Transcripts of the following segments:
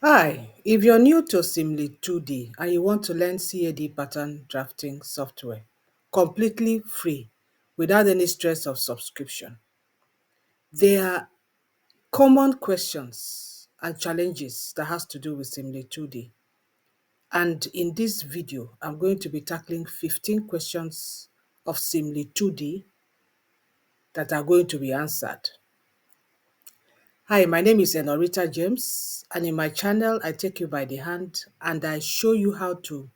Hi, if you're new to Seamly2D and you want to learn CAD pattern drafting software completely free without any stress of subscription, there are common questions and challenges that has to do with Seamly2D. And in this video, I'm going to be tackling 15 questions of Seamly2D that are going to be answered. Hi, my name is Enorita James, and in my channel, I take you by the hand and I show you how to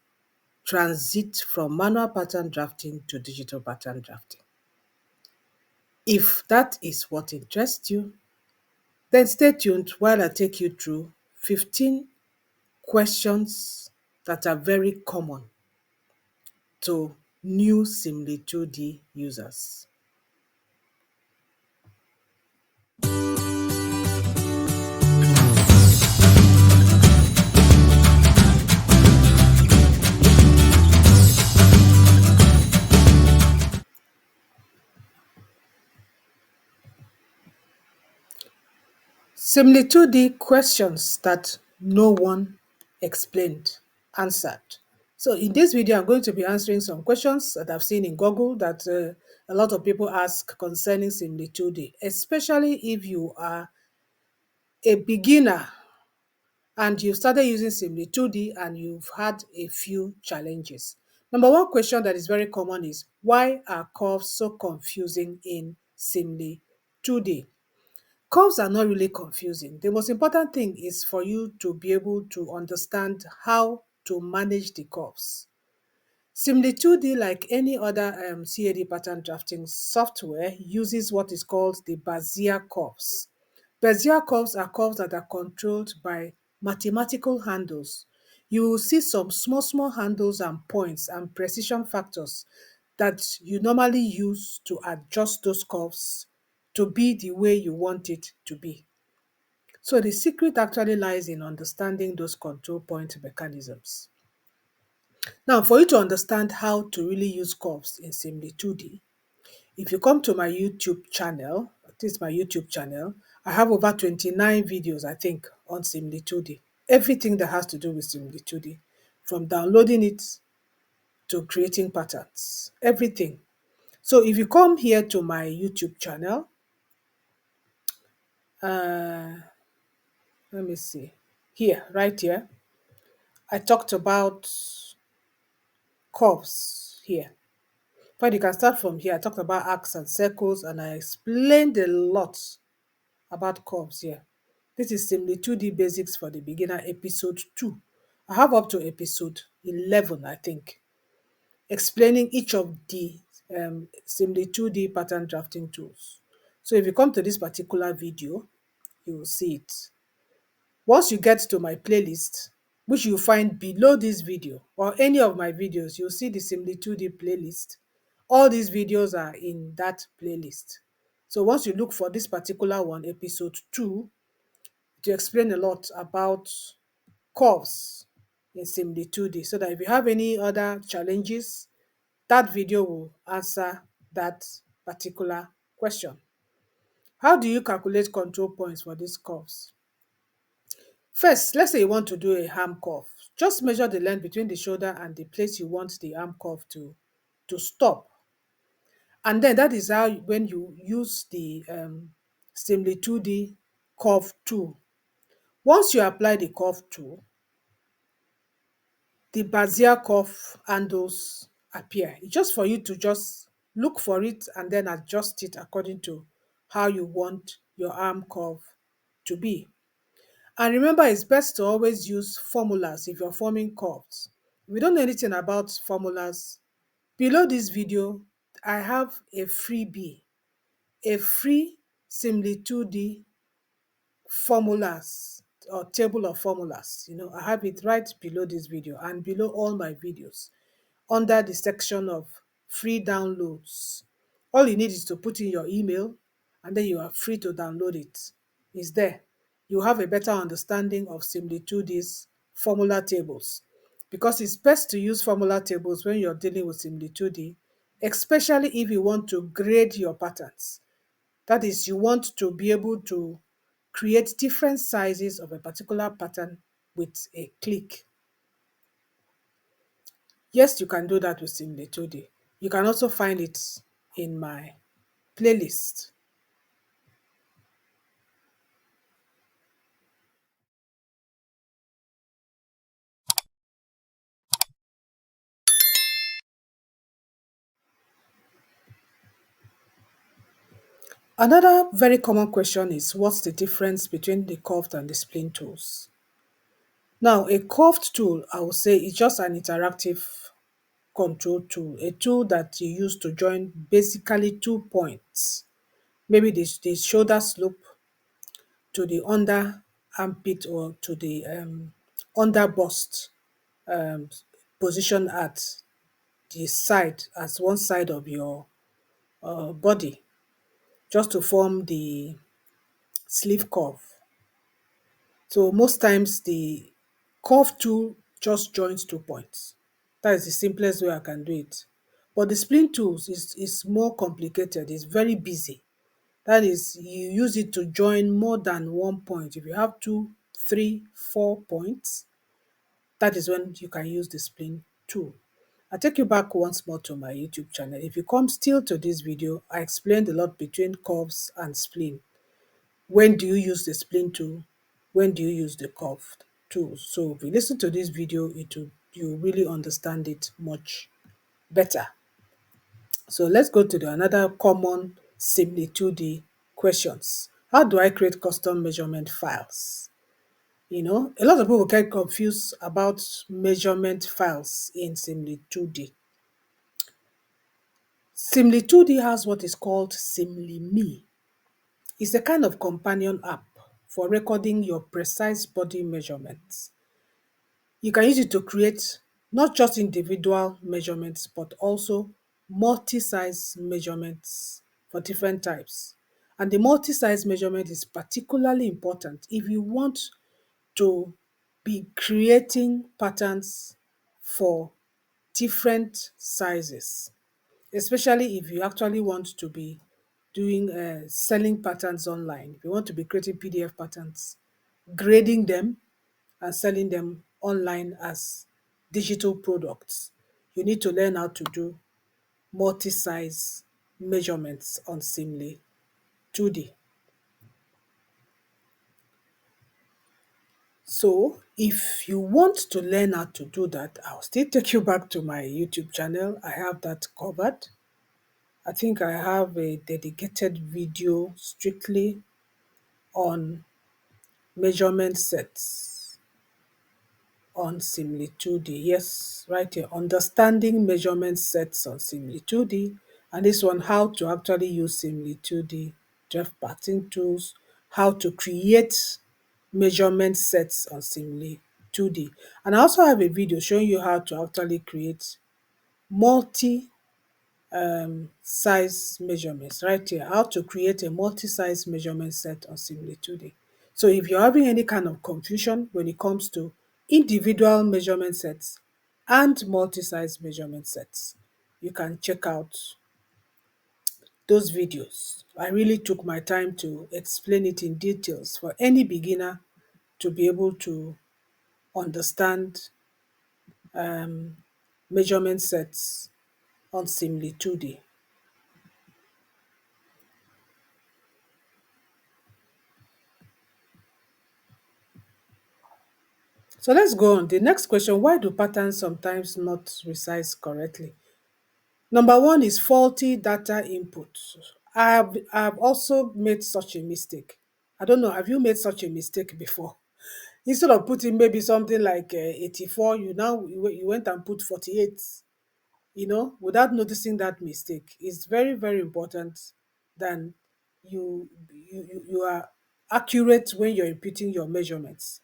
transit from manual pattern drafting to digital pattern drafting. If that is what interests you, then stay tuned while I take you through 15 questions that are very common to new Seamly2D users. Seamly2D questions that no one explained, answered. So in this video, I'm going to be answering some questions that I've seen in Google that a lot of people ask concerning Seamly2D, especially if you are a beginner and you've started using Seamly2D and you've had a few challenges. Number one question that is very common is, why are curves so confusing in Seamly2D? Curves are not really confusing. The most important thing is for you to be able to understand how to manage the curves. Seamly2D, like any other CAD pattern drafting software, uses what is called the Bezier curves. Bezier curves are curves that are controlled by mathematical handles. You will see some small handles and points and precision factors that you normally use to adjust those curves to be the way you want it to be. So the secret actually lies in understanding those control point mechanisms. Now, for you to understand how to really use curves in Seamly2D, if you come to my YouTube channel, this is my YouTube channel, I have over 29 videos, I think, on Seamly2D. Everything that has to do with Seamly2D, from downloading it to creating patterns, everything. So if you come here to my YouTube channel, let me see, here, right here, I talked about curves here. But you can start from here. I talked about arcs and circles, and I explained a lot about curves here. This is Seamly2D Basics for the Beginner, episode 2. I have up to episode 11, I think, explaining each of the Seamly2D pattern drafting tools. So if you come to this particular video, you will see it. Once you get to my playlist, which you find below this video or any of my videos, you'll see the Seamly2D playlist. All these videos are in that playlist. So once you look for this particular one, episode 2, to explain a lot about curves in Seamly2D, so that if you have any other challenges, that video will answer that particular question. How do you calculate control points for these curves? First, let's say you want to do a arm curve. Just measure the length between the shoulder and the place you want the arm curve to stop. And then that is how, when you use the Seamly2D curve tool. Once you apply the curve tool, the Bezier curve handles appear. It's just for you to just look for it and then adjust it according to how you want your arm curve to be. And remember, it's best to always use formulas if you're forming curves. If you don't know anything about formulas, below this video, I have a freebie, a free Seamly2D formulas or table of formulas. I have it right below this video and below all my videos under the section of free downloads. All you need is to put in your email and then you are free to download it. It's there. You have a better understanding of Seamly2D's formula tables, because it's best to use formula tables when you're dealing with Seamly2D, especially if you want to grade your patterns. That is, you want to be able to create different sizes of a particular pattern with a click. Yes, you can do that with Seamly2D. You can also find it in my playlist. Another very common question is, what's the difference between the curved and the spline tools? Now, a curved tool, I would say, is just an interactive control tool, a tool that you use to join basically 2 points, maybe the shoulder slope to the under armpit or to the under bust um, position at the side, as one side of your body, just to form the sleeve curve. So most times the curve tool just joins 2 points. That is the simplest way I can do it. But the spline tools is more complicated, it's very busy. That is, you use it to join more than 1 point. If you have two, three, 4 points, that is when you can use the spline tool. I take you back once more to my YouTube channel. If you come still to this video, I explained a lot between curves and spline. When do you use the spline tool? When do you use the curved tool? So if you listen to this video, you really understand it much better. So let's go to another common Seamly2D questions. How do I create custom measurement files? A lot of people get confused about measurement files in Seamly2D. Seamly2D has what is called SeamlyMe. It's a kind of companion app for recording your precise body measurements. You can use it to create not just individual measurements, but also multi-size measurements for different types. And the multi-size measurement is particularly important if you want to be creating patterns for different sizes, especially if you actually want to be doing selling patterns online. If you want to be creating PDF patterns, grading them, and selling them online as digital products, you need to learn how to do multi-size measurements on Seamly2D. So if you want to learn how to do that, I'll still take you back to my YouTube channel. I have that covered. I think I have a dedicated video strictly on measurement sets on Seamly2D. Yes, right here, understanding measurement sets on Seamly2D. And this one, how to actually use Seamly2D draft pattern tools, how to create measurement sets on Seamly2D. And I also have a video showing you how to actually create multi size measurements right here, how to create a multi-size measurement set on Seamly2D. So if you're having any kind of confusion when it comes to individual measurement sets and multi-size measurement sets, you can check out those videos. I really took my time to explain it in details for any beginner to be able to understand measurement sets on Seamly2D. So let's go on. The next question, why do patterns sometimes not resize correctly? Number one is faulty data input. I've also made such a mistake. I don't know, have you made such a mistake before? Instead of putting maybe something like 84, you went and put 48, without noticing that mistake. It's very, very important that you are accurate when you're inputting your measurements,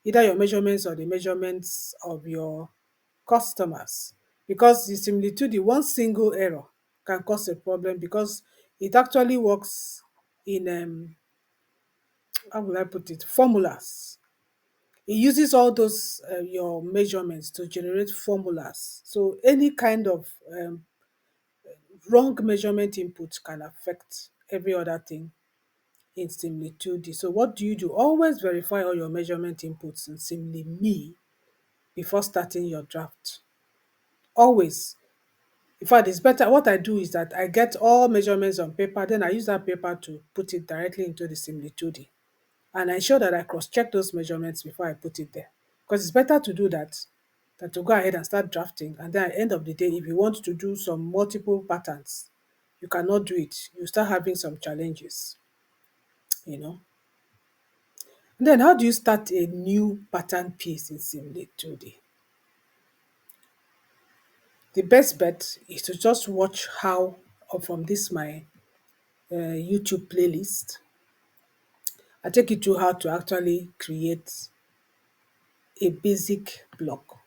either your measurements or the measurements of your customers. Because the Similitude, one single error can cause a problem because it actually works in, how will I put it, formulas. It uses all those your measurements to generate formulas. So any kind of wrong measurement input can affect every other thing in Seamly2D. So what do you do? Always verify all your measurement inputs in Seamly before starting your draft. Always. In fact, it's better. What I do is that I get all measurements on paper, then I use that paper to put it directly into the Seamly2D. And I ensure that I cross-check those measurements before I put it there. Because it's better to do that than to go ahead and start drafting. And then at the end of the day, if you want to do some multiple patterns, you cannot do it. You start having some challenges, you know. And then how do you start a new pattern piece in Seamly2D? The best bet is to just watch how, or from this my YouTube playlist, I take you through how to actually create a basic block.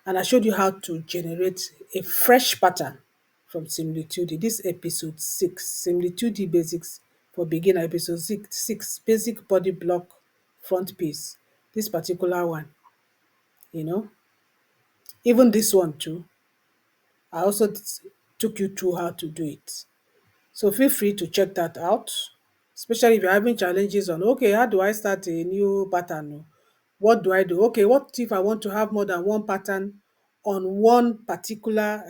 And I showed you how to generate a fresh pattern from Seamly2D. This episode 6, Seamly2D Basics for Beginner, episode 6, Basic Body Block Front Piece. This particular one, you know, even this one too, I also took you through how to do it. So feel free to check that out, especially if you're having challenges on, okay, how do I start a new pattern? What do I do? Okay, what if I want to have more than one pattern on one particular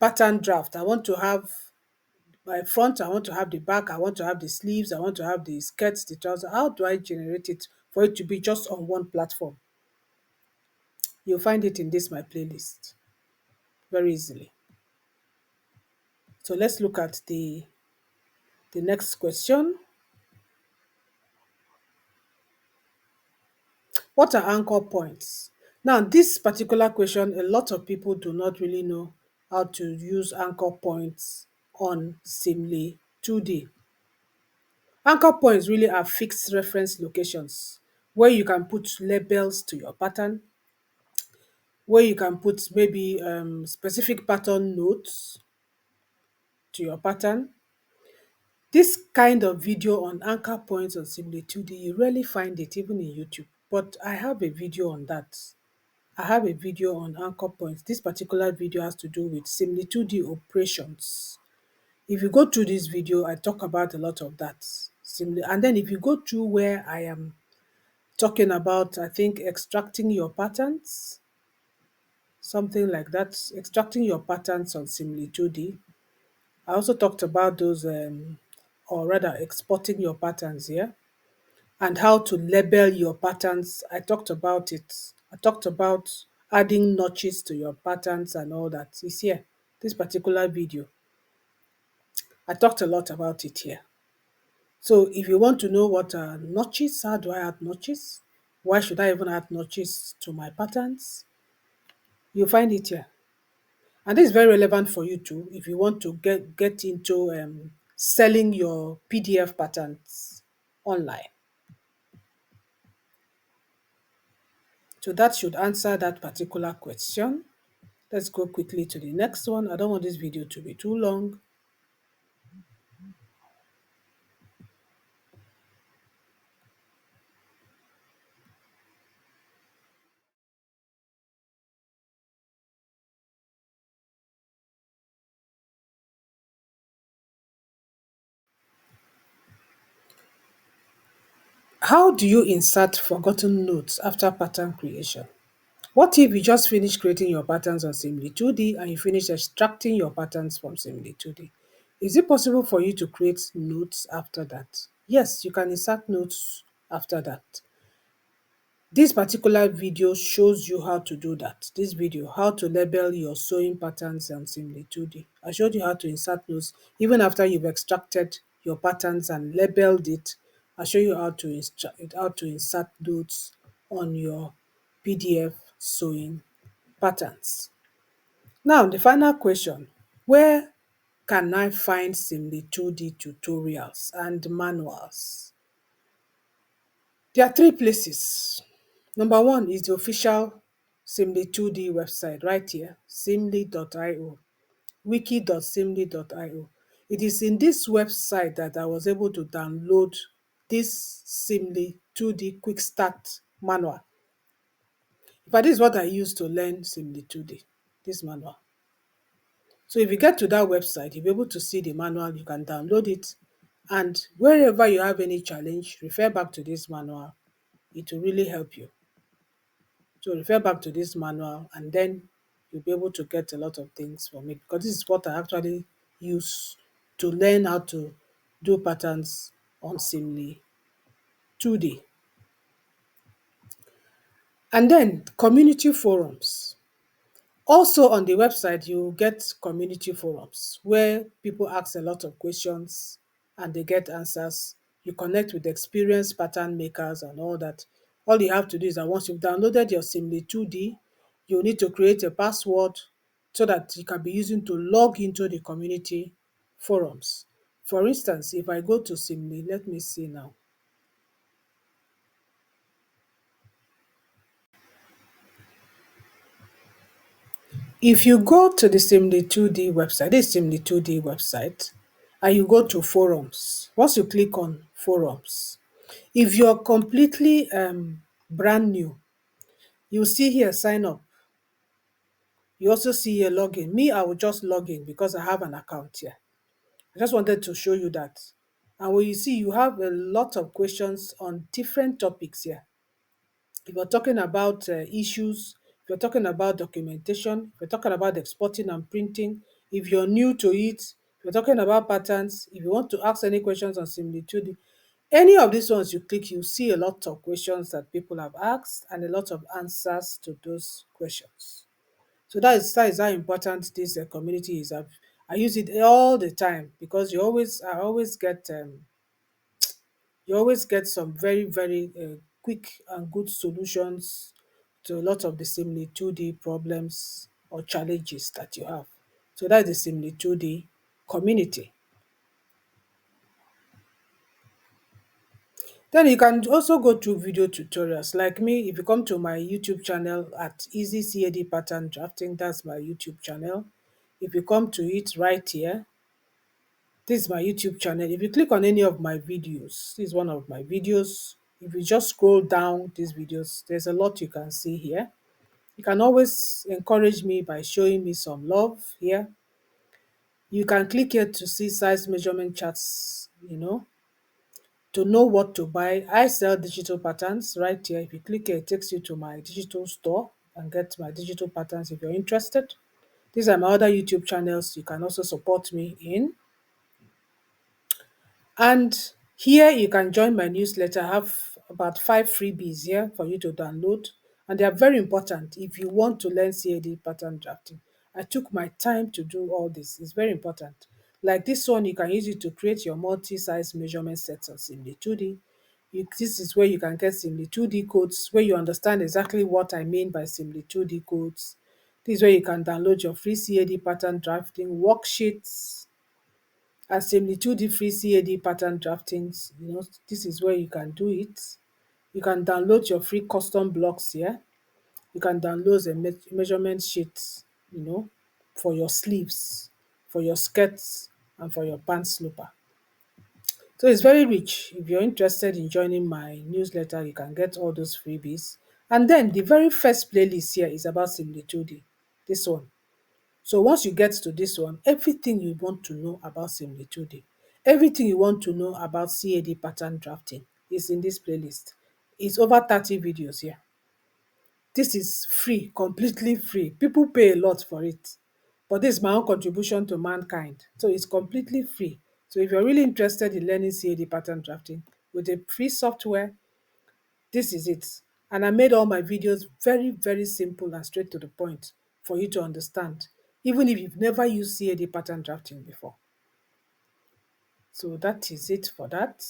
pattern draft? I want to have my front, I want to have the back, I want to have the sleeves, I want to have the skirts, the trousers. How do I generate it for it to be just on one platform? You'll find it in this my playlist very easily. So let's look at the next question. What are anchor points? Now, this particular question, a lot of people do not really know how to use anchor points on Seamly2D. Anchor points really are fixed reference locations where you can put labels to your pattern, where you can put maybe specific pattern notes to your pattern. This kind of video on anchor points on Seamly2D, you rarely find it even in YouTube, but I have a video on that. I have a video on anchor points. This particular video has to do with Seamly2D operations. If you go through this video, I talk about a lot of that. And then if you go through where I am talking about, I think, extracting your patterns, something like that, extracting your patterns on Seamly2D. I also talked about those, or rather exporting your patterns here, and how to label your patterns. I talked about it. I talked about adding notches to your patterns and all that. It's here. This particular video, I talked a lot about it here. So if you want to know what are notches, how do I add notches? Why should I even add notches to my patterns? You'll find it here. And this is very relevant for you too if you want to get into selling your PDF patterns online. So that should answer that particular question. Let's go quickly to the next one. I don't want this video to be too long. How do you insert forgotten notes after pattern creation? What if you just finished creating your patterns on Seamly2D and you finish extracting your patterns from Seamly2D? Is it possible for you to create notes after that? Yes, you can insert notes after that. This particular video shows you how to do that. This video, how to label your sewing patterns on Seamly2D. I showed you how to insert notes even after you've extracted your patterns and labeled it. I'll show you how to insert notes on your PDF sewing patterns. Now, the final question, where can I find Seamly2D tutorials and manuals? There are three places. Number one is the official Seamly2D website right here, seamly.io, wiki.seamly.io. It is in this website that I was able to download this Seamly2D Quick Start manual. But this is what I use to learn Seamly2D, this manual. So if you get to that website, you'll be able to see the manual, you can download it, and wherever you have any challenge, refer back to this manual. It will really help you. So refer back to this manual, and then you'll be able to get a lot of things from it, because this is what I actually use to learn how to do patterns on Seamly 2D. And then community forums. Also on the website, you get community forums where people ask a lot of questions and they get answers. You connect with experienced pattern makers and all that. All you have to do is that once you've downloaded your Seamly 2D, you need to create a password so that you can be using to log into the community forums. For instance, if I go to Seamly, let me see now. If you go to the Seamly2D website, this Seamly2D website, and you go to forums, once you click on forums, if you're completely brand new, you see here sign up. You also see here login. Me, I will just log in because I have an account here. I just wanted to show you that. And when you see, you have a lot of questions on different topics here. If you're talking about issues, if you're talking about documentation, if you're talking about exporting and printing, if you're new to it, if you're talking about patterns, if you want to ask any questions on Similitude, any of these ones you click, you see a lot of questions that people have asked and a lot of answers to those questions. So that is how important this community is. I use it all the time because you always get some very, very quick and good solutions to a lot of the Simly 2D problems or challenges that you have. So that's the Simly 2D community. Then you can also go through video tutorials. Like me, if you come to my YouTube channel at EasyCADpatterndrafting, that's my YouTube channel. If you come to it right here, this is my YouTube channel. If you click on any of my videos, this is one of my videos. If you just scroll down these videos, there's a lot you can see here. You can always encourage me by showing me some love here. You can click here to see size measurement charts, to know what to buy. I sell digital patterns right here. If you click here, it takes you to my digital store and get my digital patterns if you're interested. These are my other YouTube channels you can also support me in. And here you can join my newsletter. I have about 5 freebies here for you to download. And they are very important if you want to learn CAD pattern drafting. I took my time to do all this. It's very important. Like this one, you can use it to create your multi-size measurement sets on Simly2D. This is where you can get Simly2D codes, where you understand exactly what I mean by Simly2D codes. This is where you can download your free CAD pattern drafting worksheets and Seamly2D free CAD pattern draftings. This is where you can do it. You can download your free custom blocks here. You can download a measurement sheet, for your sleeves, for your skirts, and for your pants slipper. So it's very rich. If you're interested in joining my newsletter, you can get all those freebies. And then the very first playlist here is about Seamly2D. This one. So once you get to this one, everything you want to know about Simly2D, everything you want to know about CAD pattern drafting is in this playlist. It's over 30 videos here. This is free, completely free. People pay a lot for it, but this is my own contribution to mankind. So it's completely free. So if you're really interested in learning CAD pattern drafting with a free software, this is it. And I made all my videos very, very simple and straight to the point for you to understand, even if you've never used CAD pattern drafting before. So that is it for that.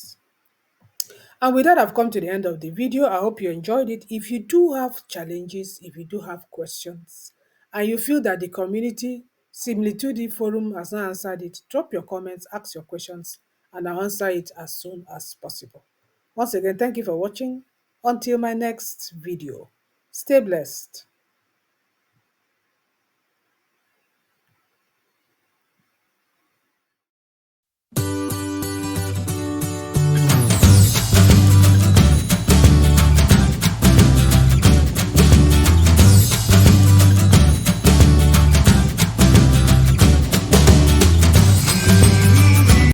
And with that, I've come to the end of the video. I hope you enjoyed it. If you do have challenges, if you do have questions, and you feel that the community Similitude forum has not answered it, drop your comments, ask your questions, and I'll answer it as soon as possible. Once again, thank you for watching. Until my next video, stay blessed.